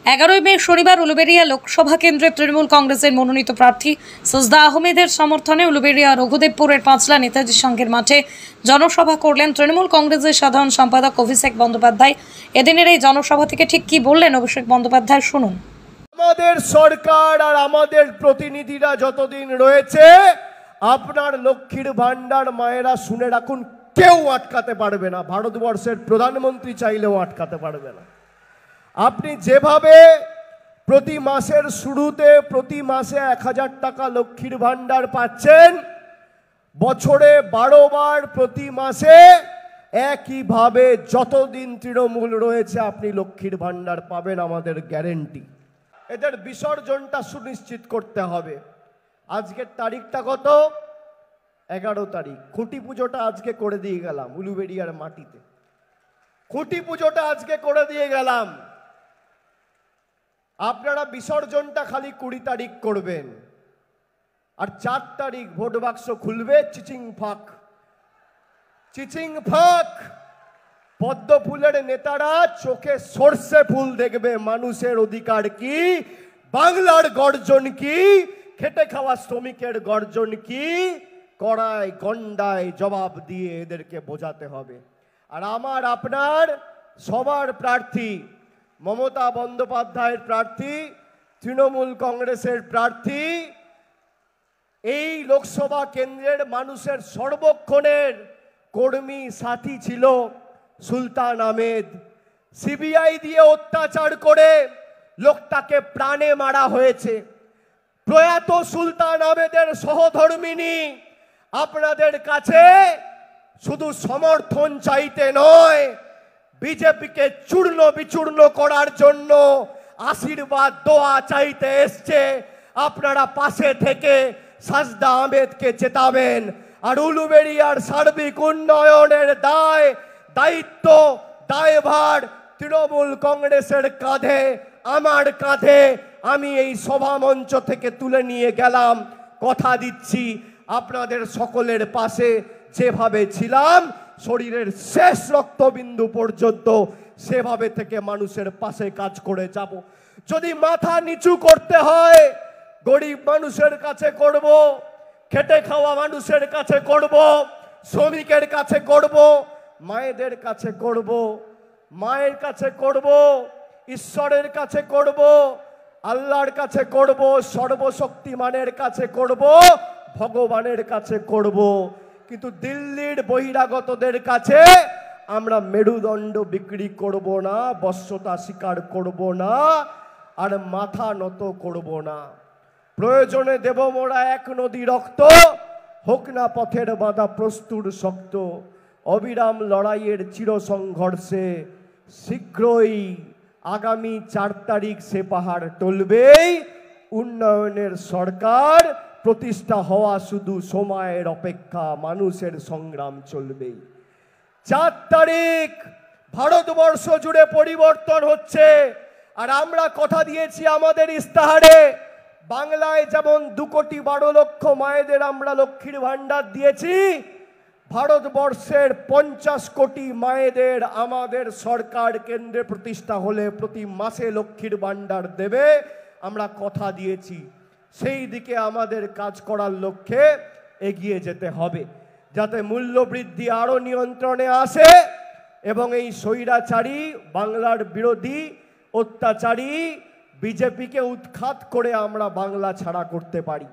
11 মে শনিবার উলুবেড়িয়া লোকসভা কেন্দ্রে তৃণমূল কংগ্রেসের মনোনীত প্রার্থী সজদা আহমেদের সমর্থনে উলুবেড়িয়া রঘুদেবপুরের পাঁচলা নেতাজি সংঘের মাঠে জনসভা করলেন তৃণমূল কংগ্রেসের সাধারণ সম্পাদক অভিষেক বন্দ্যোপাধ্যায়। এদিনের এই জনসভা থেকে ঠিক কি বললেন অভিষেক বন্দ্যোপাধ্যায় শুনুন। আমাদের সরকার আর আমাদের প্রতিনিধিরা যতদিন রয়েছে আপনার লক্ষ্মীর ভান্ডার মায়েরা শুনে রাখুন, কেউ আটকাতে পারবে না। ভারতবর্ষের প্রধানমন্ত্রী চাইলেও আটকাতে পারবে না। আপনি যেভাবে প্রতি মাসের শুরুতে প্রতি মাসে 1000 টাকা লক্ষ্মীর ভান্ডার পাচ্ছেন, বছরে 12 বার প্রতি মাসে একইভাবে যতদিন তৃণমূল রয়েছে আপনি লক্ষ্মীর ভান্ডার পাবেন, আমাদের গ্যারেন্টি। এদের বিসর্জনটা সুনিশ্চিত করতে হবে। আজকের তারিখটা কত? 11 তারিখ। খুঁটি পুজোটা আজকে করে দিয়ে গেলাম উলুবেড়িয়ার মাটিতে। খুঁটি পুজোটা আজকে করে দিয়ে গেলাম। আপনারা বিসর্জনটা খালি 20 তারিখ করবেন। আর 4 তারিখ ভোট বাক্স খুলবে চিচিং ফাঁক। চিচিং ফাঁক। পদ্ম ফুলের নেতারা চোখে সর্ষে ফুল দেখবে। মানুষের অধিকার কি, বাংলার গর্জন কি, খেটে খাওয়া শ্রমিকের গর্জন কি, কড়াই গন্ডায় জবাব দিয়ে এদেরকে বোঝাতে হবে। আর আমার আপনার সবার প্রার্থী মমতা বন্দ্যোপাধ্যায়ের প্রার্থী, তৃণমূল কংগ্রেসের প্রার্থী, এই লোকসভা কেন্দ্রের মানুষের সর্বক্ষণের কর্মী সাথী ছিল সুলতান আহমেদ। সিবিআই দিয়ে অত্যাচার করে লোকটাকে প্রাণে মারা হয়েছে। প্রয়াত সুলতান আহমেদের সহধর্মিনী আপনাদের কাছে শুধু সমর্থন চাইতে নয়, বিজেপিকে চূর্ণ বিচূর্ণ করার জন্য আশীর্বাদ দোয়া চাইতে এসছে। আপনারা পাশে থেকে সাজদা আহমেদকে জেতাবেন। আর উলুবেড়িয়ার সার্বিক উন্নয়নের দায়িত্ব দায়ভার তৃণমূল কংগ্রেসের কাঁধে, আমার কাঁধে। আমি এই সভা মঞ্চ থেকে তুলে নিয়ে গেলাম। কথা দিচ্ছি আপনাদের সকলের পাশে যেভাবে ছিলাম শরীরের শেষ রক্তবিন্দু পর্যন্ত, সেভাবে থেকে মানুষের পাশে কাজ করে যাব। যদি মাথা নিচু করতে হয় গরিব মানুষের কাছে করব, খেটে খাওয়া মানুষের কাছে করব, শ্রমিকের কাছে করব, মায়েদের কাছে করব, মায়ের কাছে করব, ঈশ্বরের কাছে করব, আল্লাহর কাছে করব, সর্বশক্তিমানের কাছে করব, ভগবানের কাছে করব। কিন্তু দিল্লির বহিরাগতদের কাছে আমরা মেরুদণ্ড বিক্রি করব না, বশ্যতা স্বীকার করব না, আর মাথা নত করব না। প্রয়োজনে দেব মোরা 1 নদী রক্ত, হোক না পথের বাঁধা প্রস্তুর শক্ত। অবিরাম লড়াইয়ের চির সংঘর্ষে শীঘ্রই আগামী 4 তারিখ সে পাহাড় টলবেই। উন্নয়নের সরকার প্রতিষ্ঠা হওয়া শুধু সময়ের অপেক্ষা, মানুষের সংগ্রাম চলবেই। 4 তারিখ ভারতবর্ষ জুড়ে পরিবর্তন হচ্ছে। আর আমরা কথা দিয়েছি আমাদের ইস্তাহারে, বাংলায় যেমন 2,12,00,000 মায়েদের আমরা লক্ষ্মীর ভান্ডার দিয়েছি, ভারতবর্ষের 50 কোটি মায়েদের আমাদের সরকার কেন্দ্রে প্রতিষ্ঠা হলে প্রতি মাসে লক্ষ্মীর ভান্ডার দেবে। আমরা কথা দিয়েছি, সেই দিকে আমাদের কাজ করার লক্ষ্যে এগিয়ে যেতে হবে, যাতে মূল্যবৃদ্ধি আরো নিয়ন্ত্রণে আসে এবং এই স্বৈরাচারী বাংলার বিরোধী অত্যাচারী বিজেপিকে উৎখাত করে আমরা বাংলা ছাড়া করতে পারি।